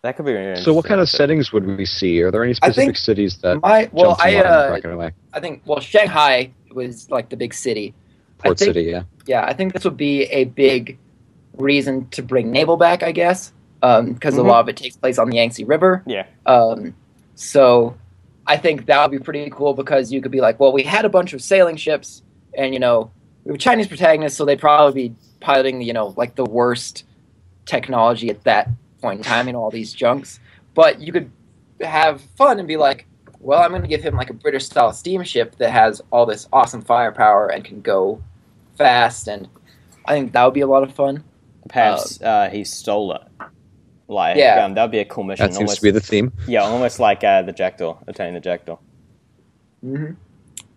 That could be really interesting. So what kind of settings would we see? Are there any specific cities that jump to mind right away? I think, Shanghai was like the big city. Port City, yeah. Yeah, I think this would be a big reason to bring naval back, I guess, because a lot of it takes place on the Yangtze River. Yeah. So I think that would be pretty cool because you could be like, well, we had a bunch of sailing ships, and, you know, we have Chinese protagonists, so they'd probably be piloting, you know, like the worst technology at that point in time, you know, all these junks. But you could have fun and be like, well, I'm going to give him like a British-style steamship that has all this awesome firepower and can go fast, and I think that would be a lot of fun. Perhaps he stole it. Like, Yeah. that would be a cool mission. That seems to be the theme. Yeah, almost like the Jackdaw, attaining the Jackdaw. Mm-hmm.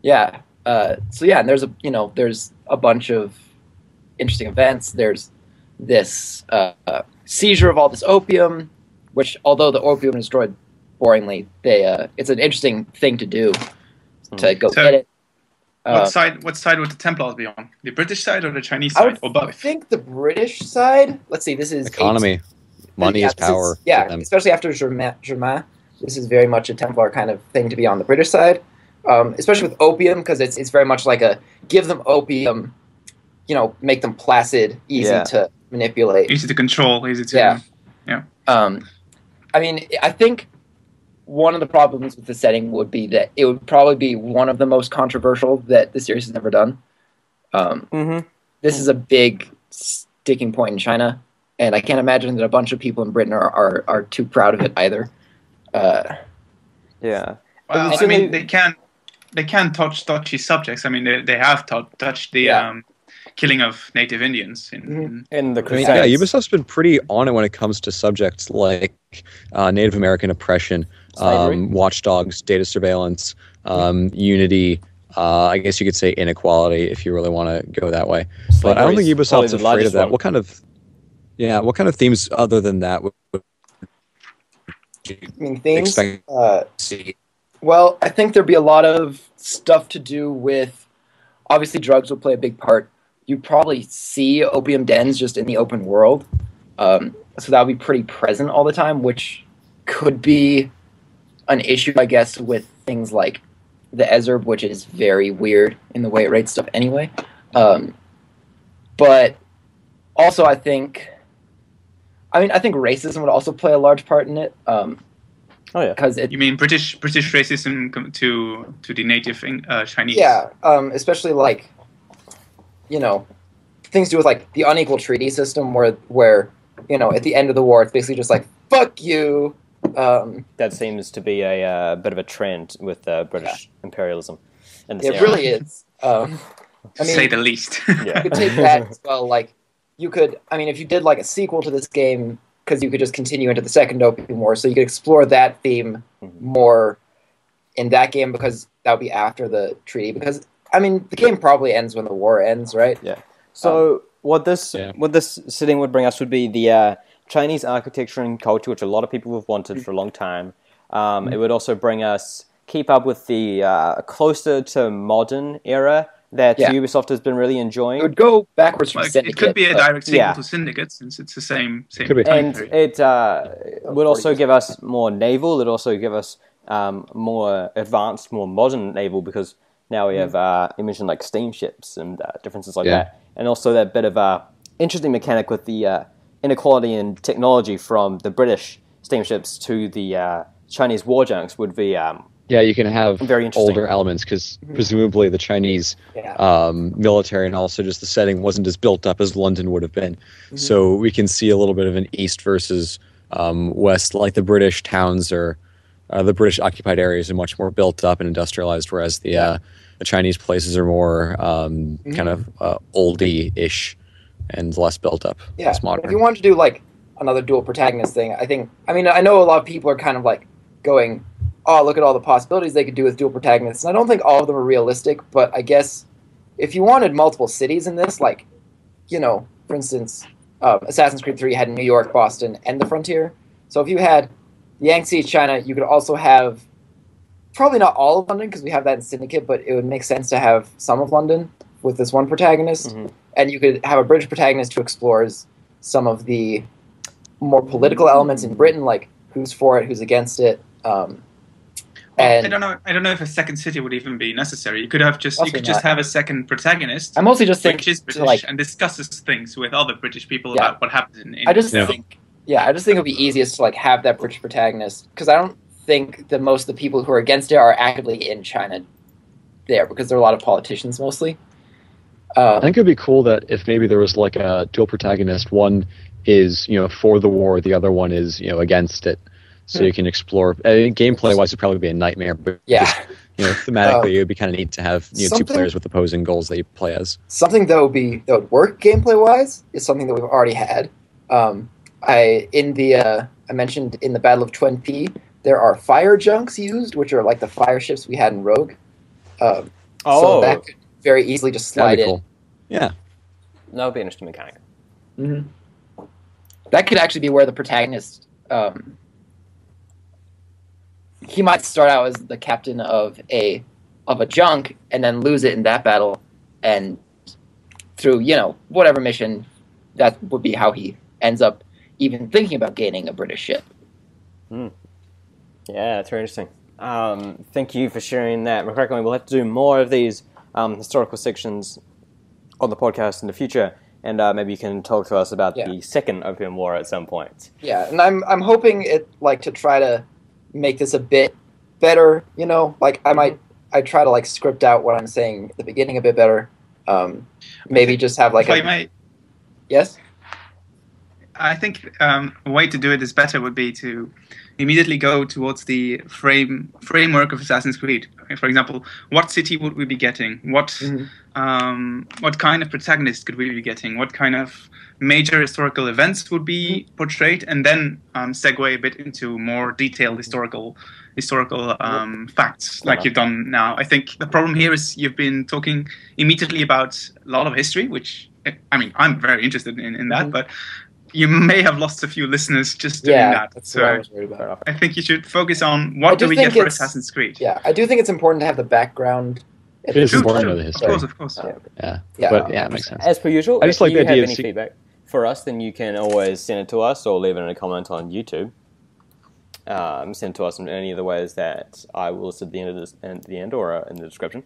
Yeah. So yeah, and there's a bunch of interesting events. There's this seizure of all this opium, which, although the opium is destroyed boringly, it's an interesting thing to do to go get it. What side would the Templars be on? The British side or the Chinese side, or both? I think the British side. Let's see. This is Economy. Money is power. Especially after Germain. This is very much a Templar kind of thing to be on the British side, especially with opium, because it's very much like a give them opium, you know, make them placid, easy to manipulate, easy to control, easy to yeah. I mean, I think one of the problems with the setting would be that it would probably be one of the most controversial that the series has ever done. This is a big sticking point in China, and I can't imagine that a bunch of people in Britain are too proud of it either. Yeah. Well, I mean, they can touch touchy subjects. I mean, they have touched the killing of native Indians in the Crusades. Yeah, Ubisoft's been pretty on it when it comes to subjects like Native American oppression, watchdogs, data surveillance, Unity. I guess you could say inequality if you really want to go that way. But I don't think Ubisoft's afraid of that. What kind of themes other than that would themes? Expect to see? Well, I think there'd be a lot of stuff to do with, obviously drugs will play a big part. You'd probably see opium dens just in the open world. So that would be pretty present all the time, which could be an issue, I guess, with things like the Ezerb, which is very weird in the way it rates stuff anyway. But also I think racism would also play a large part in it. Because you mean British racism to the native Chinese? Yeah, especially like, you know, things to do with like the unequal treaty system, where you know at the end of the war it's basically just like fuck you. That seems to be a bit of a trend with British imperialism. It really is. I mean, say the least. You could take that as well. Like you could, I mean, if you did like a sequel to this game, because you could just continue into the Second Opium War, so you could explore that theme more in that game, because that would be after the treaty. Because I mean, the game probably ends when the war ends, right? Yeah. So what this setting would bring us would be the Chinese architecture and culture, which a lot of people have wanted for a long time. It would also bring us keep up with the closer to modern era that Ubisoft has been really enjoying. It would go backwards from Syndicate. It could be a direct sequel to Syndicate, since it's the same and it would also give us more naval. It would also give us more advanced, more modern naval, because now we have, you mentioned like steamships and differences like that. And also that bit of interesting mechanic with the inequality in technology from the British steamships to the Chinese war junks would be... you can have very older elements, because presumably the Chinese military and also just the setting wasn't as built up as London would have been. So we can see a little bit of an east versus west, like the British towns are the British occupied areas are much more built up and industrialized, whereas the Chinese places are more kind of oldie-ish and less built up. Yeah, less modern. if you wanted to do like another dual protagonist thing, I know a lot of people are kind of like going, oh, look at all the possibilities they could do with dual protagonists. And I don't think all of them are realistic, but I guess if you wanted multiple cities in this, like, you know, for instance, Assassin's Creed 3 had New York, Boston, and the Frontier. So if you had Yangtze, China, you could also have probably not all of London because we have that in Syndicate, but it would make sense to have some of London with this one protagonist. Mm-hmm. And you could have a British protagonist who explores some of the more political elements in Britain, like who's for it, who's against it. I don't know if a second city would even be necessary. You could have just have a second protagonist. I mostly just think which is British and discusses things with other British people about what happens in I just think it would be easiest to like have that British protagonist because I don't think that most of the people who are against it are actively in China there because there are a lot of politicians mostly. I think it would be cool that if maybe there was like a dual protagonist, one is, you know, for the war, the other one is, you know, against it. So you can explore. Gameplay-wise, it'd probably be a nightmare, but just, you know, thematically, it would be kind of neat to have two players with opposing goals that you play as. Something that would work gameplay-wise is something that we've already had. I mentioned in the Battle of Twin P, there are fire junks used, which are like the fire ships we had in Rogue. So that could very easily just slide in. Yeah, that would be an interesting mechanic. Mm-hmm. That could actually be where the protagonist. He might start out as the captain of a junk and then lose it in that battle, and through, you know, whatever mission, that would be how he ends up even thinking about gaining a British ship. Yeah, that's very interesting. Thank you for sharing that. McCracken, we'll have to do more of these historical sections on the podcast in the future, and maybe you can talk to us about the Second Opium War at some point. Yeah, and I'm hoping it like to try to make this a bit better, you know, like I try to like script out what I'm saying at the beginning a bit better. Maybe just have like Yes? I think a way to do it is better would be to immediately go towards the framework of Assassin's Creed. For example, what city would we be getting? What kind of protagonist could we be getting? What kind of major historical events would be portrayed? And then segue a bit into more detailed historical facts, like you've done now. I think the problem here is you've been talking immediately about a lot of history, which, I mean, I'm very interested in that, but you may have lost a few listeners just doing that. That's so what I was worried about. I think you should focus on what do we get for Assassin's Creed. Yeah, I do think it's important to have the background. It is important to know the history. Of course. Yeah, it makes sense. As per usual, I just like if you the idea have any feedback for us, then you can always send it to us or leave it in a comment on YouTube. Send it to us in any of the ways that I will list at the end or in the description.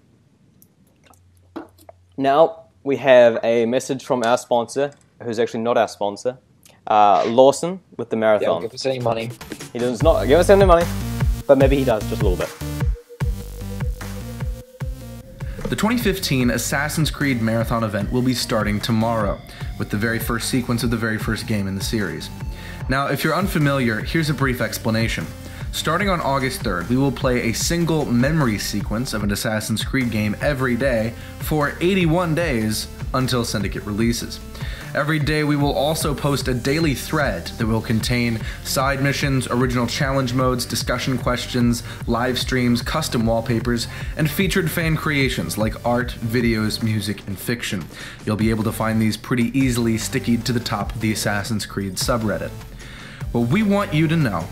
Now we have a message from our sponsor, who's actually not our sponsor, Lawson with the Marathon. Don't give us any money. He does not give us any money, but maybe he does just a little bit. The 2015 Assassin's Creed Marathon event will be starting tomorrow, with the very first sequence of the very first game in the series. Now, if you're unfamiliar, here's a brief explanation. Starting on August 3rd, we will play a single memory sequence of an Assassin's Creed game every day for 81 days until Syndicate releases. Every day we will also post a daily thread that will contain side missions, original challenge modes, discussion questions, live streams, custom wallpapers, and featured fan creations like art, videos, music, and fiction. You'll be able to find these pretty easily sticky to the top of the Assassin's Creed subreddit. What we want you to know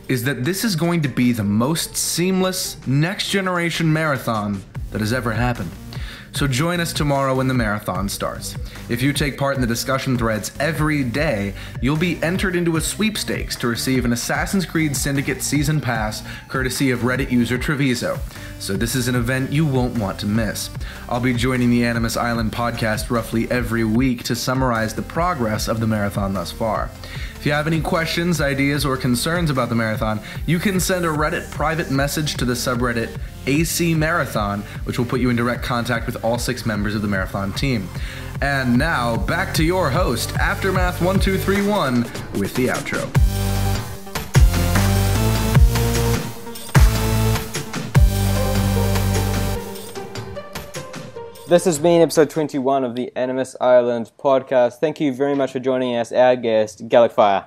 is that this is going to be the most seamless next-generation marathon that has ever happened. So join us tomorrow when the marathon starts. If you take part in the discussion threads every day, you'll be entered into a sweepstakes to receive an Assassin's Creed Syndicate Season Pass, courtesy of Reddit user Treviso. So this is an event you won't want to miss. I'll be joining the Animus Island podcast roughly every week to summarize the progress of the marathon thus far. If you have any questions, ideas, or concerns about the marathon, you can send a Reddit private message to the subreddit AC Marathon, which will put you in direct contact with all 6 members of the marathon team. And now, back to your host, Aftermath1231, with the outro. This has been episode 21 of the Animus Island podcast. Thank you very much for joining us, our guest, GalakFyarr.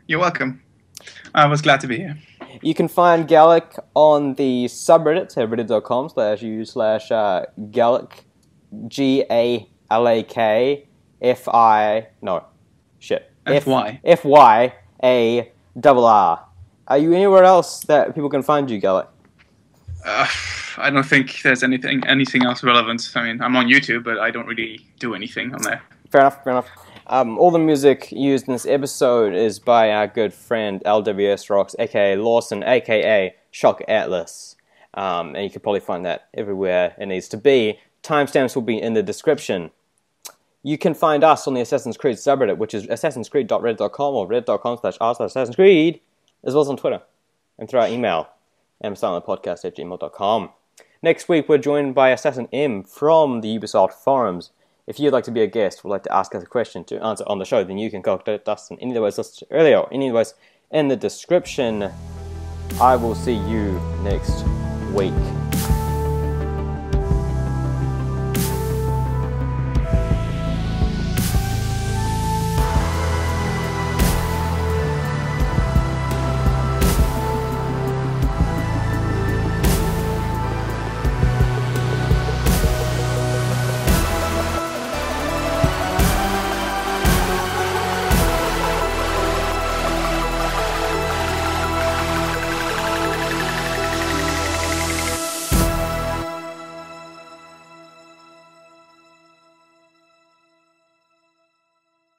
You're welcome. I was glad to be here. You can find Galak on the subreddit at reddit.com/u/Galak, FYARR. Are you anywhere else that people can find you, Galak? I don't think there's anything else relevant. I mean, I'm on YouTube, but I don't really do anything on there. Fair enough. All the music used in this episode is by our good friend Lwsrocks, aka Lawson, aka Shock Atlas. And you can probably find that everywhere it needs to be. Timestamps will be in the description. You can find us on the Assassin's Creed subreddit, which is assassinscreed.reddit.com or reddit.com/r/Assassin's Creed, as well as on Twitter, and through our email, amsilentpodcast@gmail.com. Next week, we're joined by Assassin M from the Ubisoft forums. If you'd like to be a guest or would like to ask us a question to answer on the show, then you can contact us in any of the ways listed earlier or any of the ways in the description. I will see you next week.